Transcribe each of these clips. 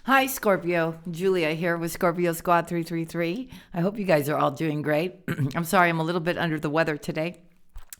Hi, Scorpio. Julia here with Scorpio Squad 333. I hope you guys are all doing great. I'm sorry I'm a little bit under the weather today.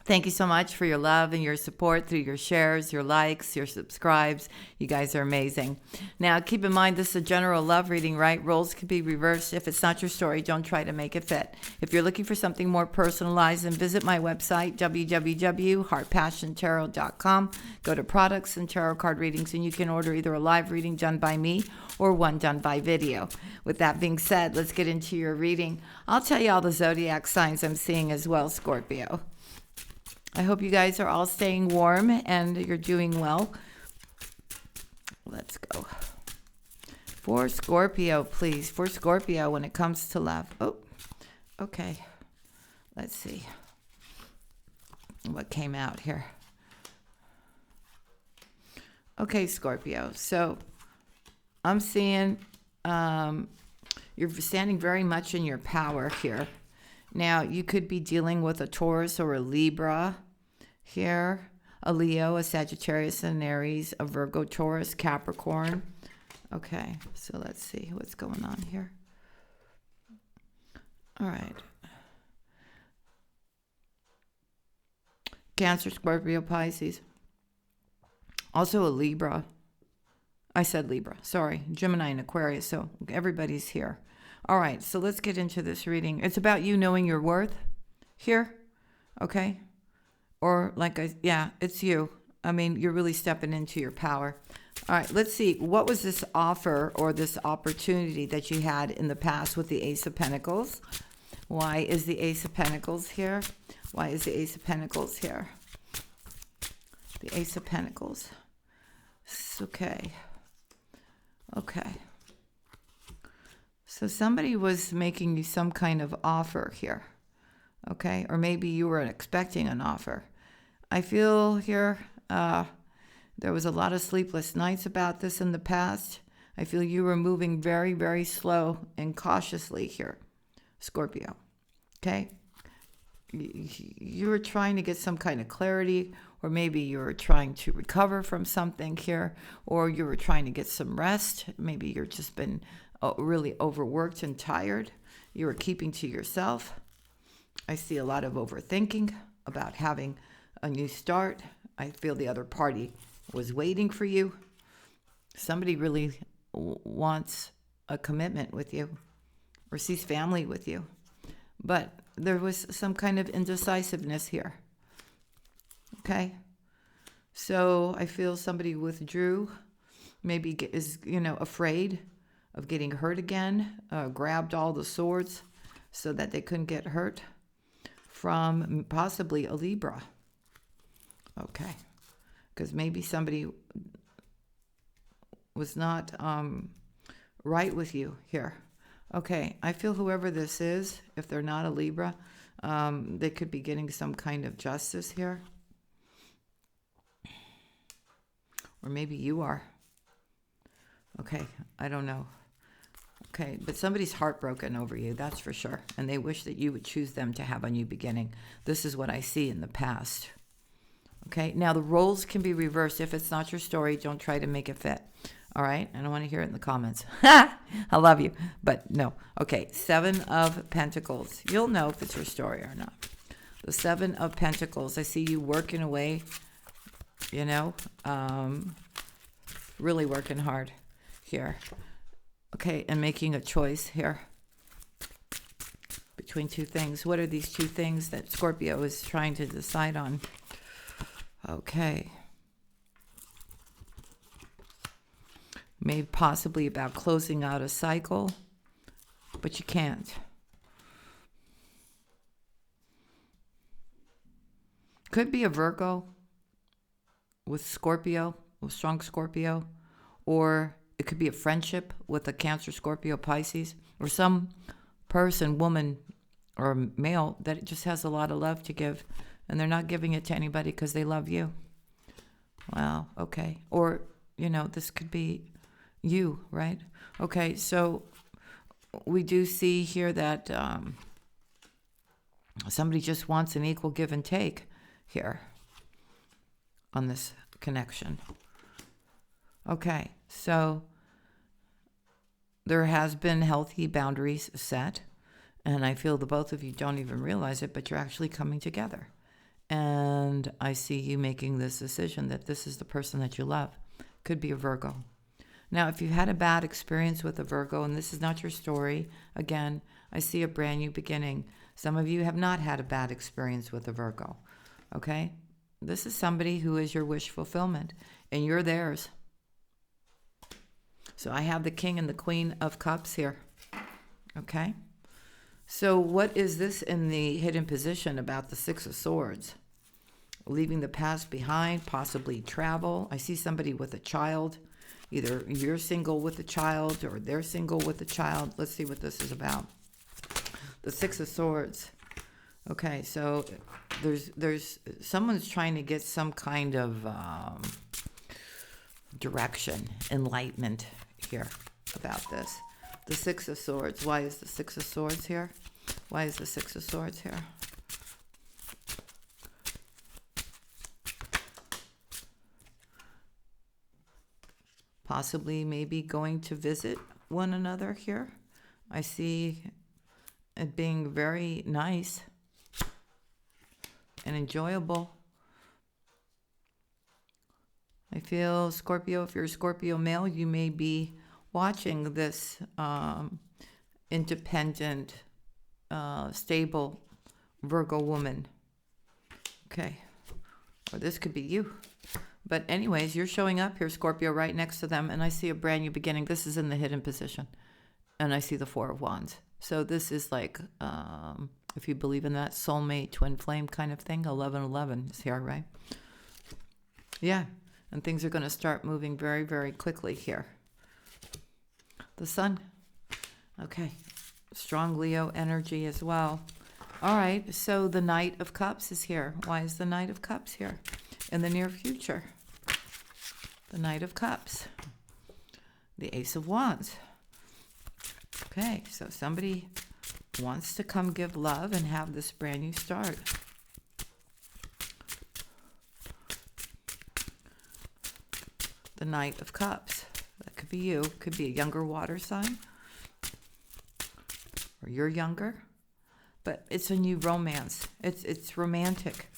Thank you so much for your love and your support through your shares, your likes, your subscribes. You guys are amazing. Now, keep in mind, this is a general love reading, right? Roles can be reversed. If it's not your story, don't try to make it fit. If you're looking for something more personalized, then visit my website, www.heartpassiontarot.com. Go to products and tarot card readings, and you can order either a live reading done by me or one done by video. With that being said, let's get into your reading. I'll tell you all the zodiac signs I'm seeing as well, Scorpio. I hope you guys are all staying warm and you're doing well. Let's go. For Scorpio, please. For Scorpio when it comes to love. Oh, okay. Let's see what came out here. Okay, Scorpio. So I'm seeing you're standing very much in your power here. Now, you could be dealing with a Taurus or a Libra here, a Leo, a Sagittarius, an Aries, a Virgo, Taurus, Capricorn. Okay, so let's see what's going on here. All right. Cancer, Scorpio, Pisces. Also a Libra. I said Libra, sorry. Gemini and Aquarius, so everybody's here. All right, so let's get into this reading. It's about you knowing your worth here, okay? Or it's you. I mean, you're really stepping into your power. All right, let's see. What was this offer or this opportunity that you had in the past with the Ace of Pentacles? Why is the Ace of Pentacles here? Why is the Ace of Pentacles here? The Ace of Pentacles. Okay. Okay. So somebody was making you some kind of offer here, okay? Or maybe you were expecting an offer. I feel here there was a lot of sleepless nights about this in the past. I feel you were moving very, very slow and cautiously here, Scorpio, okay? You were trying to get some kind of clarity, or maybe you were trying to recover from something here, or you were trying to get some rest. Maybe you've just been really overworked and tired. You were keeping to yourself. I see a lot of overthinking about having a new start. I feel the other party was waiting for you. Somebody really wants a commitment with you or sees family with you. But there was some kind of indecisiveness here. Okay? So I feel somebody withdrew, maybe is, afraid of getting hurt again, grabbed all the swords so that they couldn't get hurt from possibly a Libra. Okay. Because maybe somebody was not right with you here. Okay. I feel whoever this is, if they're not a Libra, they could be getting some kind of justice here. Or maybe you are. Okay. I don't know. Okay, but somebody's heartbroken over you, that's for sure. And they wish that you would choose them to have a new beginning. This is what I see in the past. Okay, now the roles can be reversed. If it's not your story, don't try to make it fit. All right, I don't want to hear it in the comments. I love you, but no. Okay, 7 of Pentacles. You'll know if it's your story or not. The 7 of Pentacles. I see you working away, really working hard here. Okay, and making a choice here between two things. What are these two things that Scorpio is trying to decide on? Okay. Maybe possibly about closing out a cycle, but you can't. Could be a Virgo with Scorpio, with strong Scorpio, or it could be a friendship with a Cancer, Scorpio, Pisces, or some person, woman, or male that just has a lot of love to give, and they're not giving it to anybody because they love you. Wow, okay. Or, this could be you, right? Okay, so we do see here that somebody just wants an equal give and take here on this connection. Okay, so there has been healthy boundaries set. And I feel the both of you don't even realize it, but you're actually coming together. And I see you making this decision that this is the person that you love. Could be a Virgo. Now, if you've had a bad experience with a Virgo, and this is not your story, again, I see a brand new beginning. Some of you have not had a bad experience with a Virgo, okay? This is somebody who is your wish fulfillment, and you're theirs. So I have the King and the Queen of Cups here, okay? So what is this in the hidden position about the Six of Swords? Leaving the past behind, possibly travel. I see somebody with a child. Either you're single with a child or they're single with a child. Let's see what this is about. The Six of Swords. Okay, so there's someone's trying to get some kind of direction, enlightenment here about this. The Six of Swords. Why is the Six of Swords here? Why is the Six of Swords here? Possibly maybe going to visit one another here. I see it being very nice and enjoyable. I feel, Scorpio, if you're a Scorpio male, you may be watching this independent, stable Virgo woman. Okay. Or this could be you. But anyways, you're showing up here, Scorpio, right next to them, and I see a brand new beginning. This is in the hidden position. And I see the Four of Wands. So this is like, if you believe in that, soulmate, twin flame kind of thing. 1111 is here, right? Yeah. And things are going to start moving very, very quickly here. The Sun. Okay. Strong Leo energy as well. All right. So the Knight of Cups is here. Why is the Knight of Cups here in the near future? The Knight of Cups. The Ace of Wands. Okay. So somebody wants to come give love and have this brand new start. The Knight of Cups. That could be you. Could be a younger water sign. Or you're younger. But it's a new romance. It's romantic.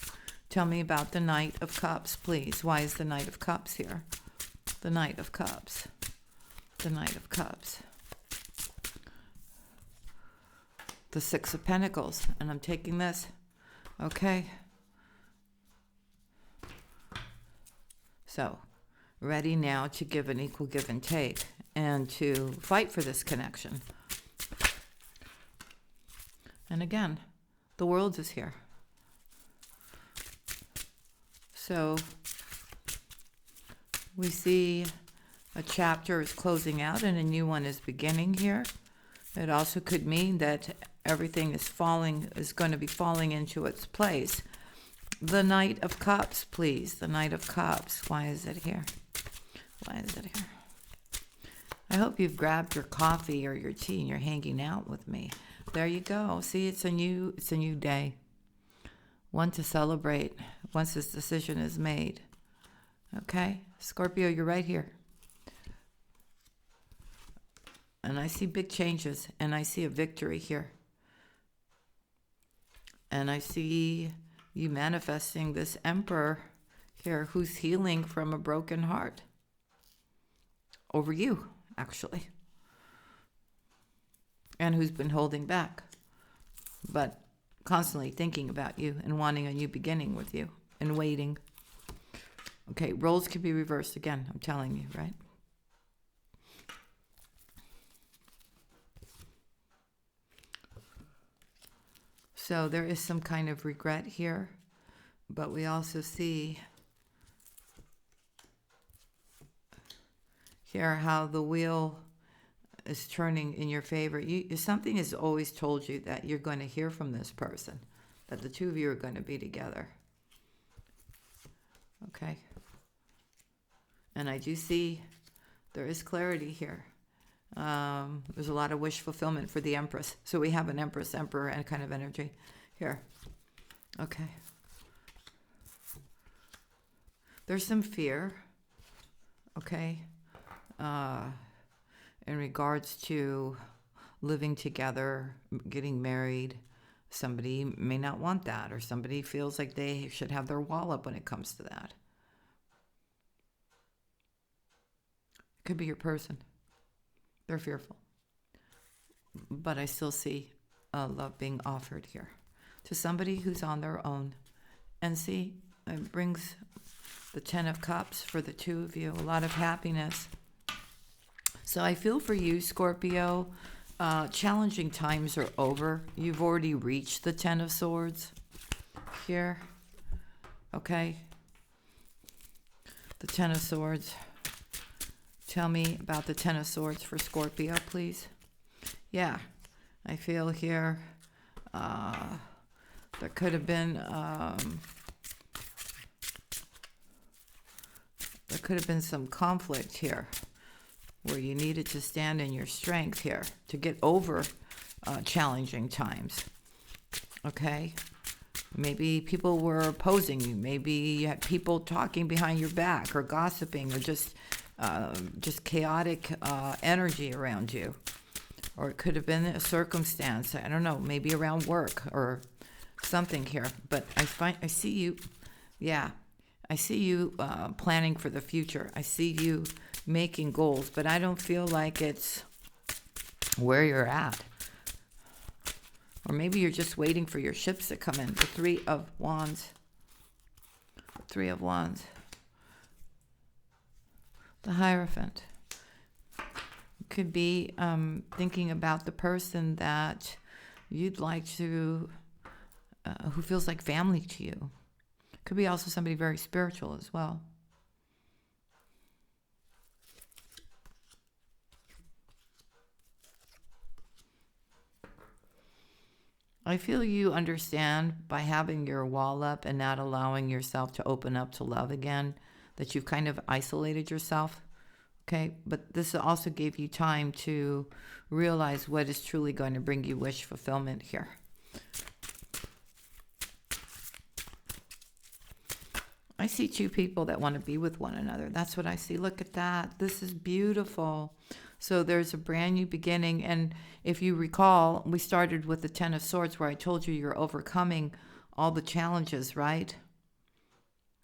Tell me about the Knight of Cups, please. Why is the Knight of Cups here? The Knight of Cups. The Knight of Cups. The Six of Pentacles. And I'm taking this. Okay. So, ready now to give an equal give and take and to fight for this connection. And again, the World is here. So we see a chapter is closing out and a new one is beginning here. It also could mean that everything is going to be falling into its place. The Knight of Cups, please. The Knight of Cups. Why is it here? Why is it here? I hope you've grabbed your coffee or your tea and you're hanging out with me. There you go. See, it's a new day. One to celebrate once this decision is made. Okay? Scorpio, you're right here. And I see big changes and I see a victory here. And I see you manifesting this Emperor here who's healing from a broken heart. Over you, actually. And who's been holding back. But constantly thinking about you and wanting a new beginning with you and waiting. Okay, roles can be reversed again, I'm telling you, right? So there is some kind of regret here, but we also see here how the wheel is turning in your favor. Something has always told you that you're going to hear from this person, that the two of you are going to be together. Okay. And I do see there is clarity here. There's a lot of wish fulfillment for the Empress. So we have an Empress, Emperor, and kind of energy here. Okay. There's some fear. Okay. in regards to living together, getting married. Somebody may not want that, or somebody feels like they should have their wall up when it comes to that. It could be your person. They're fearful. But I still see love being offered here to somebody who's on their own. And see, it brings the 10 of Cups for the two of you, a lot of happiness. So I feel for you, Scorpio, challenging times are over. You've already reached the 10 of Swords here. Okay. The 10 of Swords. Tell me about the 10 of Swords for Scorpio, please. Yeah, I feel here there could have been some conflict here where you needed to stand in your strength here to get over challenging times. Okay? Maybe people were opposing you. Maybe you had people talking behind your back or gossiping or just chaotic energy around you. Or it could have been a circumstance, I don't know, maybe around work or something here. But I see you, yeah, I see you planning for the future. I see you making goals, but I don't feel like it's where you're at. Or maybe you're just waiting for your ships to come in. The 3 of Wands. 3 of Wands. The Hierophant. Could be thinking about the person that you'd like to, who feels like family to you. Could be also somebody very spiritual as well. I feel you understand by having your wall up and not allowing yourself to open up to love again, that you've kind of isolated yourself. Okay, but this also gave you time to realize what is truly going to bring you wish fulfillment here. I see two people that want to be with one another. That's what I see. Look at that. This is beautiful. So there's a brand new beginning. And if you recall, we started with the 10 of Swords where I told you you're overcoming all the challenges, right?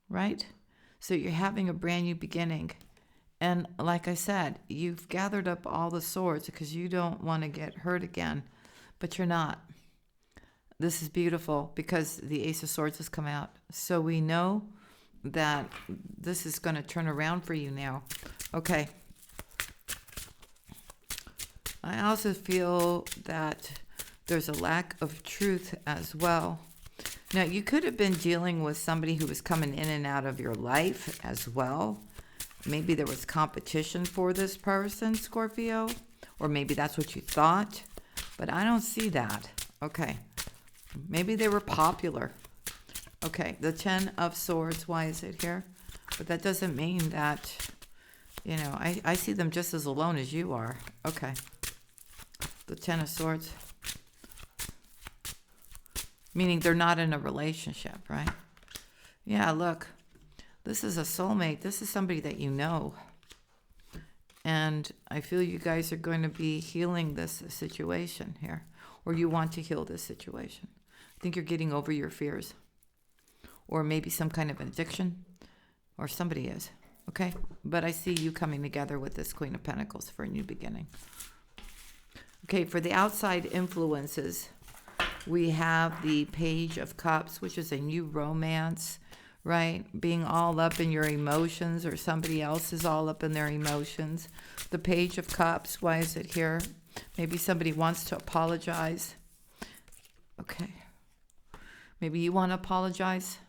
Right? So you're having a brand new beginning. And like I said, you've gathered up all the swords because you don't want to get hurt again, but you're not. This is beautiful because the Ace of Swords has come out. So we know that this is going to turn around for you now. Okay. I also feel that there's a lack of truth as well. Now, you could have been dealing with somebody who was coming in and out of your life as well. Maybe there was competition for this person, Scorpio, or maybe that's what you thought, but I don't see that. Okay. Maybe they were popular. Okay, the 10 of Swords, why is it here? But that doesn't mean that, you know, I see them just as alone as you are. Okay. The 10 of Swords. Meaning they're not in a relationship, right? Yeah, look. This is a soulmate. This is somebody that you know. And I feel you guys are going to be healing this situation here. Or you want to heal this situation. I think you're getting over your fears. Or maybe some kind of addiction. Or somebody is. Okay? But I see you coming together with this Queen of Pentacles for a new beginning. Okay, for the outside influences, we have the Page of Cups, which is a new romance. Right? Being all up in your emotions, or somebody else is all up in their emotions. The Page of Cups, why is it here? Maybe somebody wants to apologize. Okay. Maybe you want to apologize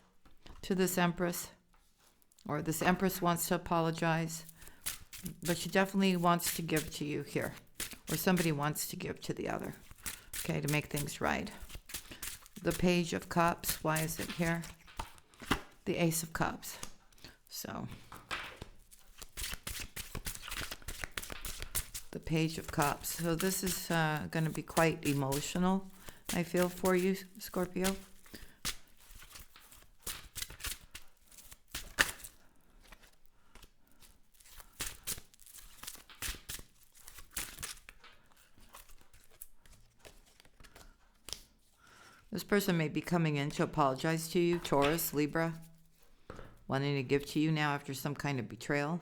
to this Empress, or this Empress wants to apologize, but she definitely wants to give to you here, or somebody wants to give to the other, okay, to make things right. The Page of Cups, why is it here? The Ace of Cups. So, the Page of Cups. So this is going to be quite emotional, I feel, for you, Scorpio. This person may be coming in to apologize to you, Taurus, Libra, wanting to give to you now after some kind of betrayal.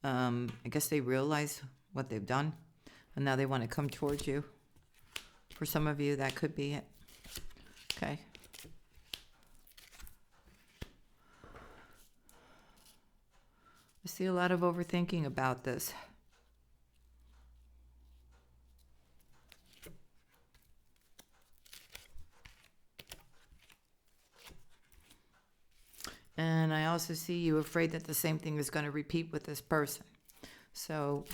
I guess they realize what they've done, and now they want to come towards you. For some of you, that could be it. Okay. I see a lot of overthinking about this. And I also see you afraid that the same thing is going to repeat with this person. So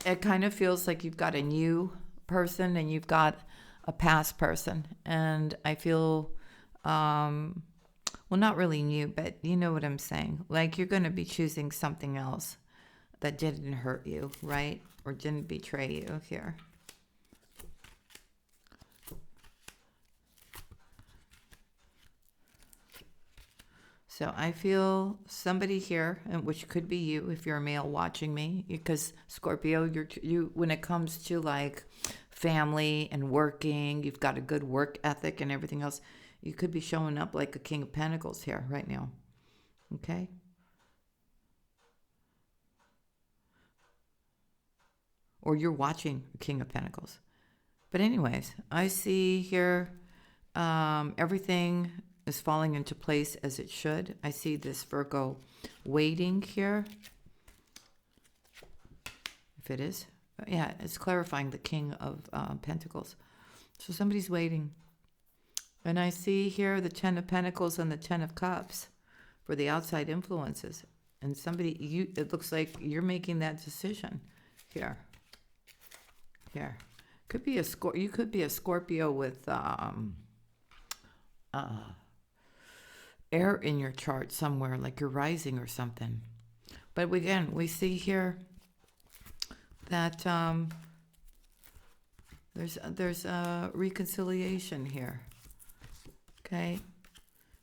it kind of feels like you've got a new person and you've got a past person. And I feel, well, not really new, but you know what I'm saying. Like you're going to be choosing something else that didn't hurt you, right? Or didn't betray you here. So I feel somebody here, and which could be you if you're a male watching me, because Scorpio, you when it comes to like family and working, you've got a good work ethic and everything else. You could be showing up like a King of Pentacles here right now. Okay? Or you're watching a King of Pentacles. But anyways, I see here everything is falling into place as it should. I see this Virgo waiting here. If it is. Yeah, it's clarifying the King of Pentacles. So somebody's waiting. And I see here the 10 of Pentacles and the 10 of Cups for the outside influences. And somebody, it looks like you're making that decision here. Here. Could be you could be a Scorpio with air in your chart somewhere, like you're rising or something. But again, we see here that there's a reconciliation here. Okay,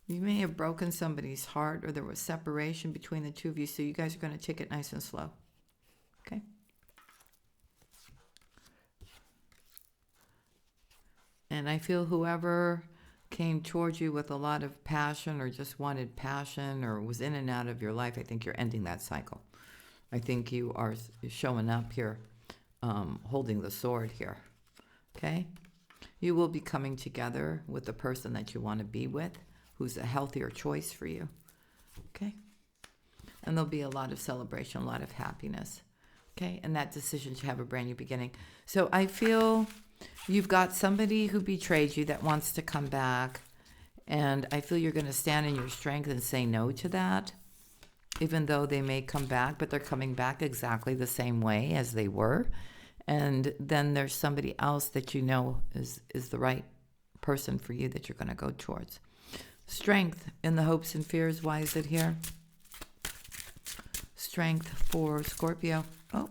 you may have broken somebody's heart, or there was separation between the two of you, so you guys are going to take it nice and slow. Okay. And I feel whoever came towards you with a lot of passion or just wanted passion or was in and out of your life, I think you're ending that cycle. I think you are showing up here, holding the sword here. Okay? You will be coming together with the person that you want to be with, who's a healthier choice for you. Okay? And there'll be a lot of celebration, a lot of happiness. Okay? And that decision to have a brand new beginning. So I feel you've got somebody who betrayed you that wants to come back, and I feel you're going to stand in your strength and say no to that, even though they may come back, but they're coming back exactly the same way as they were. And then there's somebody else that you know is the right person for you that you're going to go towards. Strength in the hopes and fears. Why is it here? Strength for Scorpio. Oh.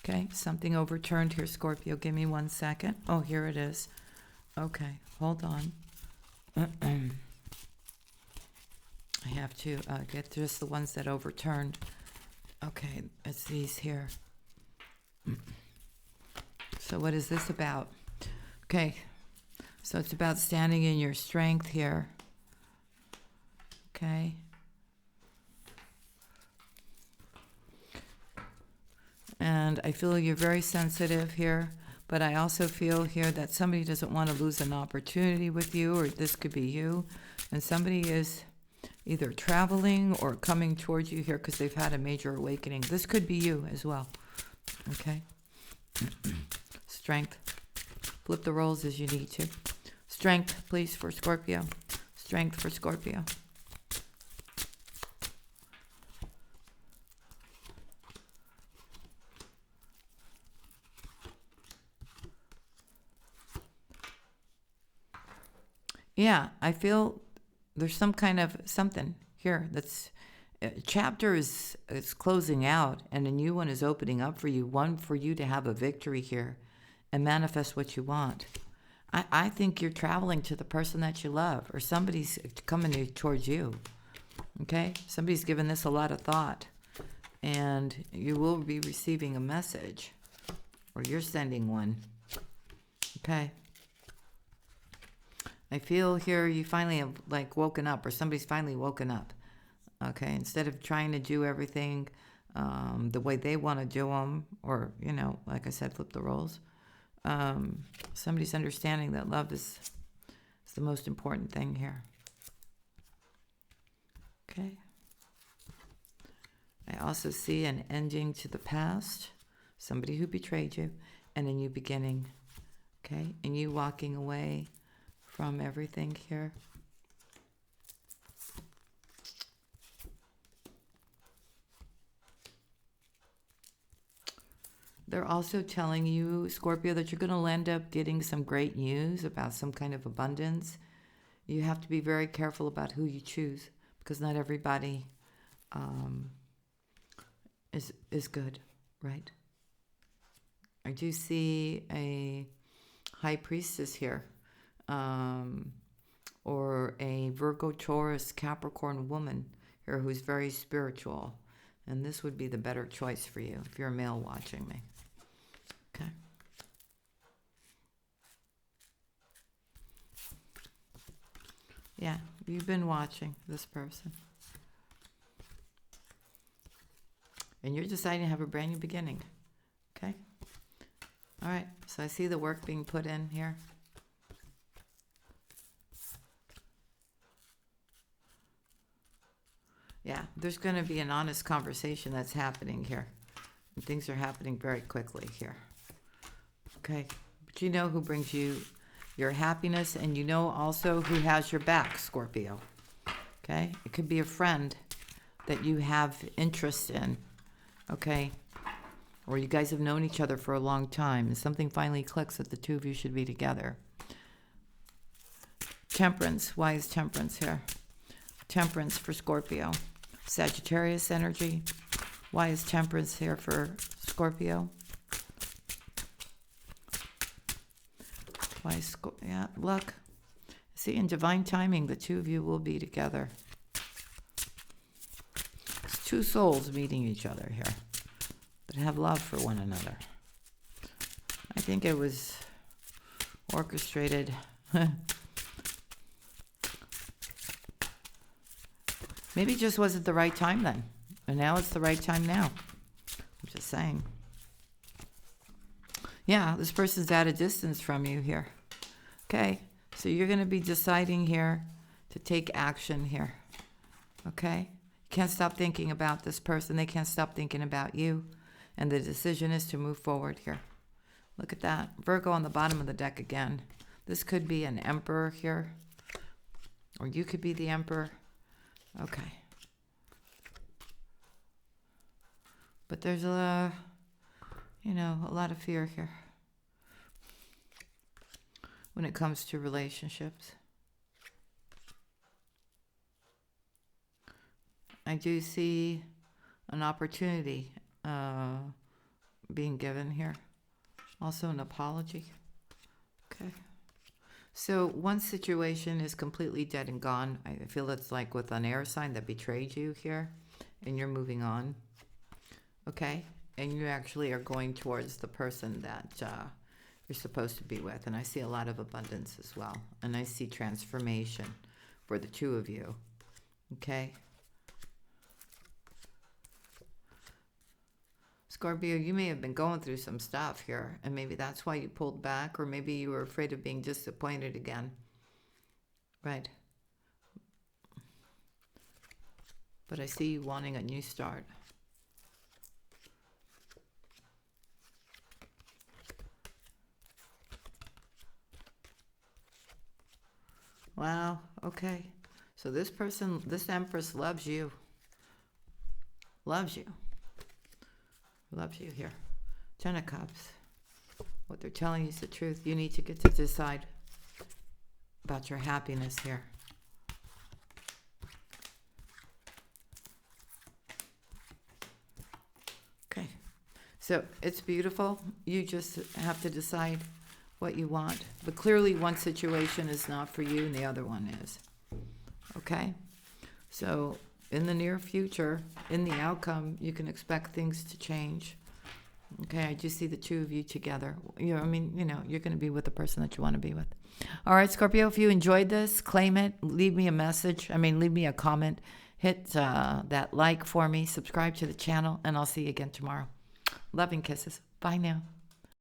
Okay, something overturned here, Scorpio. Give me 1 second. Oh, here it is. Okay, hold on. I have to get just the ones that overturned. Okay, it's these here. So what is this about? Okay, so it's about standing in your strength here. Okay. And I feel you're very sensitive here, but I also feel here that somebody doesn't want to lose an opportunity with you, or this could be you. And somebody is either traveling or coming towards you here because they've had a major awakening. This could be you as well. Okay? Strength. Flip the roles as you need to. Strength, please, for Scorpio. Strength for Scorpio. Yeah, I feel there's some kind of something here that's chapter is closing out and a new one is opening up for you, one for you to have a victory here and manifest what you want. I think you're traveling to the person that you love, or somebody's coming towards you. Okay? Somebody's given this a lot of thought, and you will be receiving a message, or you're sending one. Okay. I feel here you finally have like woken up, or somebody's finally woken up. Okay. Instead of trying to do everything the way they want to do them, or, like I said, flip the roles. Somebody's understanding that love is the most important thing here. Okay. I also see an ending to the past, somebody who betrayed you, and a new beginning. Okay. And you walking away from everything here. They're also telling you, Scorpio, that you're going to end up getting some great news about some kind of abundance. You have to be very careful about who you choose, because not everybody is good, right? I do see a high priestess here, or a Virgo, Taurus, Capricorn woman here who's very spiritual. And this would be the better choice for you if you're a male watching me. Okay. Yeah, you've been watching this person. And you're deciding to have a brand new beginning. Okay? All right. So I see the work being put in here. Yeah, there's going to be an honest conversation that's happening here. And things are happening very quickly here. Okay? But you know who brings you your happiness, and you know also who has your back, Scorpio. Okay? It could be a friend that you have interest in. Okay? Or you guys have known each other for a long time, and something finally clicks that the two of you should be together. Temperance. Why is temperance here? Temperance for Scorpio. Sagittarius energy. Why is temperance here for Scorpio? Why is yeah, luck. See, in divine timing, the two of you will be together. It's two souls meeting each other here that have love for one another. I think it was orchestrated. Maybe it just wasn't the right time then. And now it's the right time now. I'm just saying. Yeah, this person's at a distance from you here. Okay, so you're going to be deciding here to take action here. Okay? You can't stop thinking about this person. They can't stop thinking about you. And the decision is to move forward here. Look at that. Virgo on the bottom of the deck again. This could be an emperor here. Or you could be the emperor. Okay. But there's a lot of fear here when it comes to relationships. I do see an opportunity being given here. Also an apology. Okay. So one situation is completely dead and gone. I feel it's like with an air sign that betrayed you here, and you're moving on. Okay? And you actually are going towards the person that you're supposed to be with. And I see a lot of abundance as well. And I see transformation for the two of you. Okay? Scorpio, you may have been going through some stuff here, and maybe that's why you pulled back, or maybe you were afraid of being disappointed again. Right. But I see you wanting a new start. Wow, okay. So this person, this Empress loves you. Loves you. Loves you here. Ten of Cups. What they're telling you is the truth. You need to get to decide about your happiness here. Okay. So it's beautiful. You just have to decide what you want. But clearly one situation is not for you and the other one is. Okay? So in the near future, in the outcome, you can expect things to change. Okay, I just see the two of you together. You're going to be with the person that you want to be with. All right, Scorpio, if you enjoyed this, claim it. Leave me a message. Leave me a comment. Hit that like for me. Subscribe to the channel, and I'll see you again tomorrow. Love and kisses. Bye now.